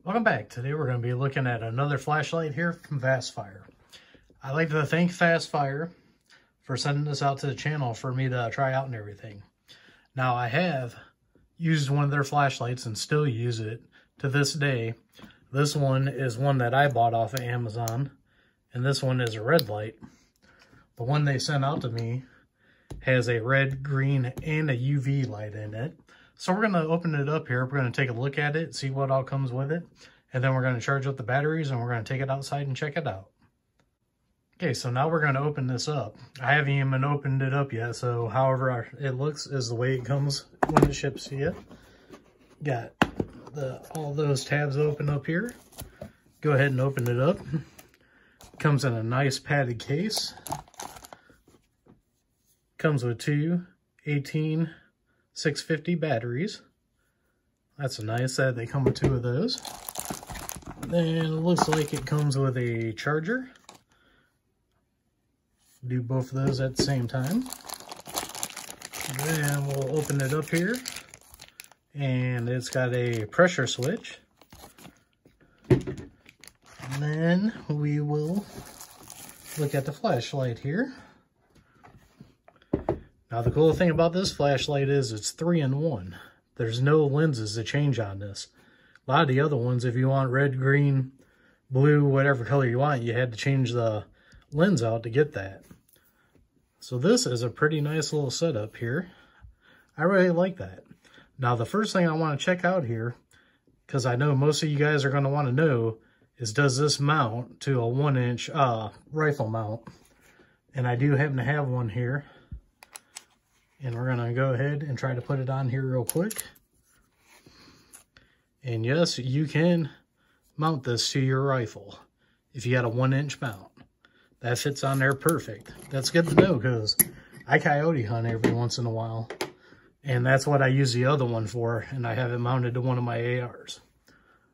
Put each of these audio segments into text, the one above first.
Welcome back. Today we're going to be looking at another flashlight here from Vastfire. I'd like to thank Vastfire for sending this out to the channel for me to try out and everything. Now I have used one of their flashlights and still use it to this day. This one is one that I bought off of Amazon, and this one is a red light. The one they sent out to me has a red, green, and a UV light in it. So we're going to open it up here. We're going to take a look at it, see what all comes with it. And then we're going to charge up the batteries and we're going to take it outside and check it out. Okay, so now we're going to open this up. I haven't even opened it up yet, so however it looks is the way it comes when it ships to you. Got all those tabs open up here. Go ahead and open it up. Comes in a nice padded case. Comes with two 650 batteries. That's nice that they come with two of those. Then it looks like it comes with a charger. Do both of those at the same time. Then we'll open it up here. And it's got a pressure switch. And then we will look at the flashlight here. Now the cool thing about this flashlight is it's 3-in-1. There's no lenses to change on this. A lot of the other ones, if you want red, green, blue, whatever color you want, you had to change the lens out to get that. So this is a pretty nice little setup here. I really like that. Now the first thing I want to check out here, because I know most of you guys are going to want to know, is does this mount to a 1-inch rifle mount? And I do happen to have one here. And we're going to go ahead and try to put it on here real quick. And yes, you can mount this to your rifle if you got a 1-inch mount. That fits on there perfect. That's good to know because I coyote hunt every once in a while. And that's what I use the other one for. And I have it mounted to one of my ARs.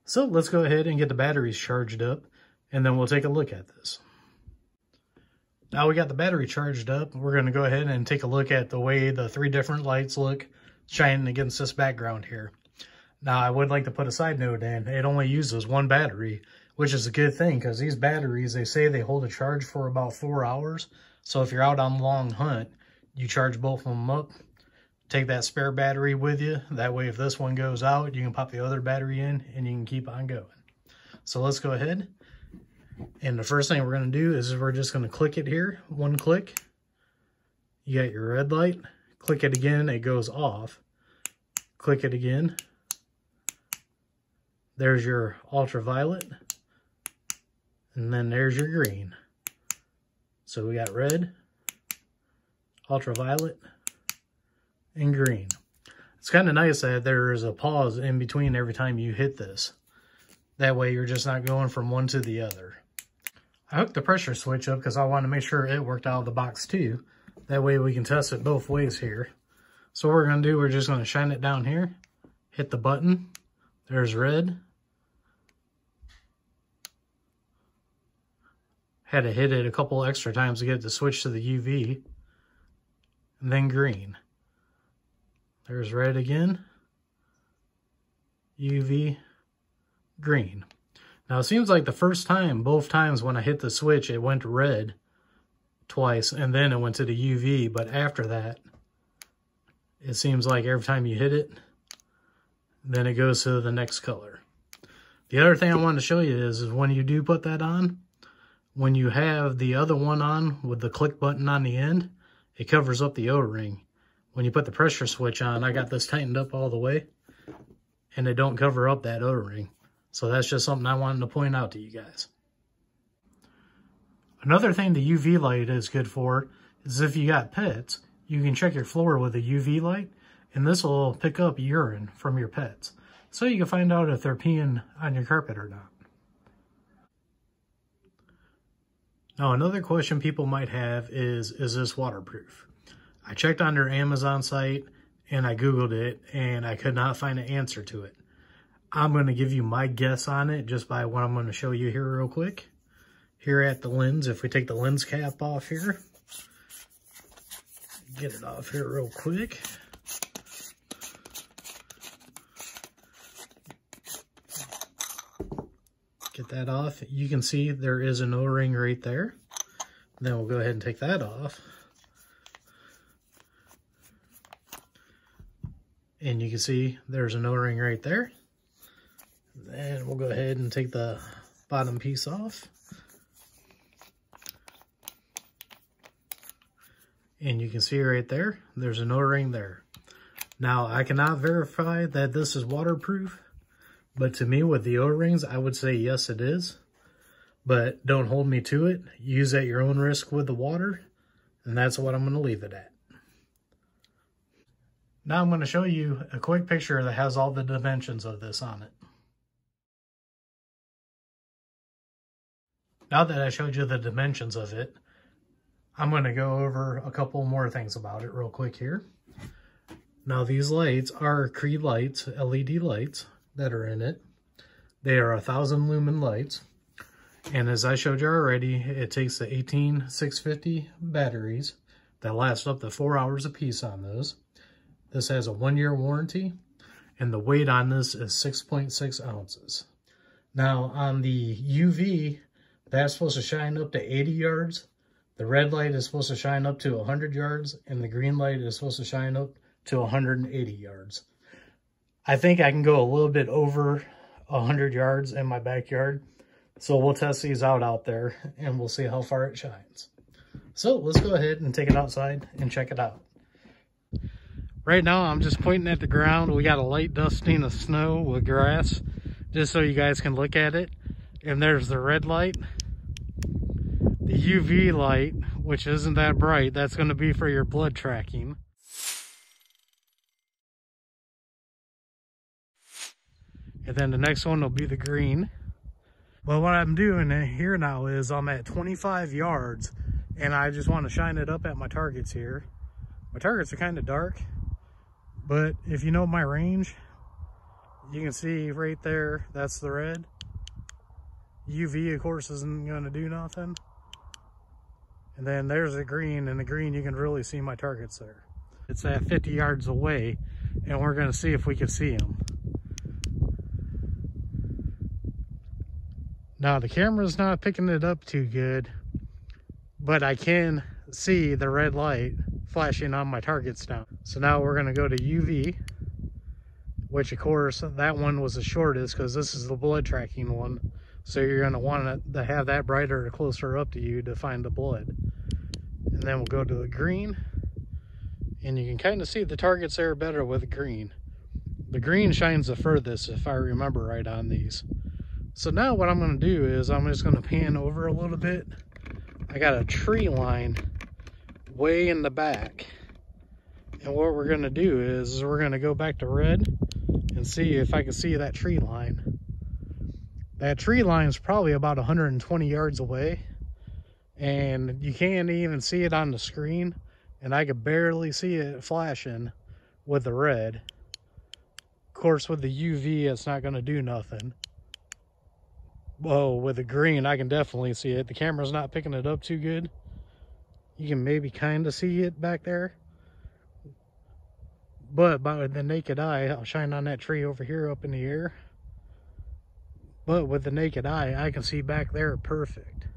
So let's go ahead and get the batteries charged up. And then we'll take a look at this. Now we got the battery charged up. We're going to go ahead and take a look at the way the 3 different lights look shining against this background here. Now I would like to put a side note in. It only uses one battery, which is a good thing because these batteries, they say they hold a charge for about 4 hours. So if you're out on a long hunt, you charge both of them up. Take that spare battery with you. That way if this one goes out, you can pop the other battery in and you can keep on going. So let's go ahead. And the first thing we're going to do is we're just going to click it here. One click. You got your red light. Click it again, it goes off. Click it again. There's your ultraviolet. And then there's your green. So we got red, ultraviolet, and green. It's kind of nice that there is a pause in between every time you hit this. That way you're just not going from one to the other. I hooked the pressure switch up because I want to make sure it worked out of the box too. That way we can test it both ways here. So what we're going to do, we're just going to shine it down here. Hit the button. There's red. Had to hit it a couple extra times to get it to switch to the UV. And then green. There's red again. UV. Green. Now it seems like the first time, both times when I hit the switch, it went red twice and then it went to the UV. But after that, it seems like every time you hit it, then it goes to the next color. The other thing I wanted to show you is when you do put that on, when you have the other one on with the click button on the end, it covers up the O-ring. When you put the pressure switch on, I got this tightened up all the way and it don't cover up that O-ring. So that's just something I wanted to point out to you guys. Another thing the UV light is good for is if you got pets, you can check your floor with a UV light, and this will pick up urine from your pets. So you can find out if they're peeing on your carpet or not. Now another question people might have is this waterproof? I checked on their Amazon site and I Googled it and I could not find an answer to it. I'm going to give you my guess on it just by what I'm going to show you here real quick. Here at the lens, if we take the lens cap off here, get it off here real quick. that off, you can see there is an O-ring right there. Then we'll go ahead and take that off. And you can see there's an O-ring right there. Then we'll go ahead and take the bottom piece off. And you can see right there, there's an O-ring there. Now, I cannot verify that this is waterproof, but to me, with the O-rings, I would say yes, it is. But don't hold me to it. Use at your own risk with the water, and that's what I'm going to leave it at. Now I'm going to show you a quick picture that has all the dimensions of this on it. Now that I showed you the dimensions of it, I'm going to go over a couple more things about it real quick here. Now these lights are Creed lights, LED lights that are in it. They are 1,000 lumen lights. And as I showed you already, it takes the 18650 batteries that last up to 4 hours apiece on those. This has a 1-year warranty, and the weight on this is 6.6 ounces. Now on the UV, that's supposed to shine up to 80 yards. The red light is supposed to shine up to 100 yards, and the green light is supposed to shine up to 180 yards. I think I can go a little bit over 100 yards in my backyard. So we'll test these out there, and we'll see how far it shines. So let's go ahead and take it outside and check it out. Right now, I'm just pointing at the ground. We got a light dusting of snow with grass, just so you guys can look at it. And there's the red light. The UV light, which isn't that bright, that's going to be for your blood tracking. And then the next one will be the green. But what I'm doing here now is I'm at 25 yards, and I just want to shine it up at my targets here. My targets are kind of dark, but if you know my range, you can see right there, that's the red. UV, of course, isn't going to do nothing. And then there's the green, and the green, you can really see my targets there. It's at 50 yards away, and we're going to see if we can see them. Now, the camera's not picking it up too good, but I can see the red light flashing on my targets now. So now we're going to go to UV, which, of course, that one was the shortest because this is the blood tracking one. So you're going to want to have that brighter or closer up to you to find the blood. And then we'll go to the green, and you can kind of see the targets there better with the green. The green shines the furthest, if I remember right, on these. So now what I'm going to do is I'm just going to pan over a little bit. I got a tree line way in the back. And what we're going to do is we're going to go back to red and see if I can see that tree line. That tree line is probably about 120 yards away. And you can't even see it on the screen. And I could barely see it flashing with the red. Of course, with the UV, it's not going to do nothing. Whoa, with the green, I can definitely see it. The camera's not picking it up too good. You can maybe kind of see it back there. But by the naked eye, I'll shine on that tree over here up in the air. But with the naked eye, I can see back there perfect.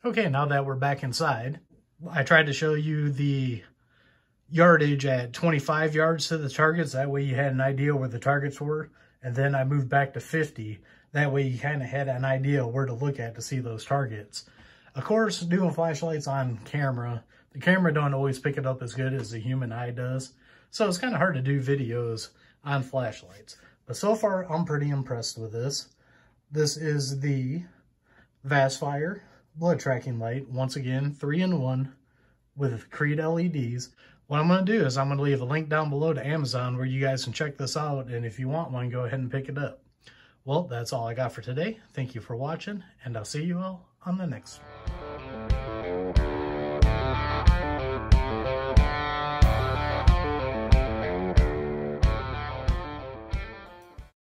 Okay, now that we're back inside, I tried to show you the yardage at 25 yards to the targets. That way you had an idea where the targets were. And then I moved back to 50. That way you kind of had an idea where to look at to see those targets. Of course, doing flashlights on camera, the camera don't always pick it up as good as the human eye does. So it's kind of hard to do videos on flashlights. But so far, I'm pretty impressed with this. This is the Vastfire blood tracking light. Once again, 3-in-1 with Creed LEDs. What I'm going to do is I'm going to leave a link down below to Amazon where you guys can check this out. And if you want one, go ahead and pick it up. Well, that's all I got for today. Thank you for watching, and I'll see you all on the next one.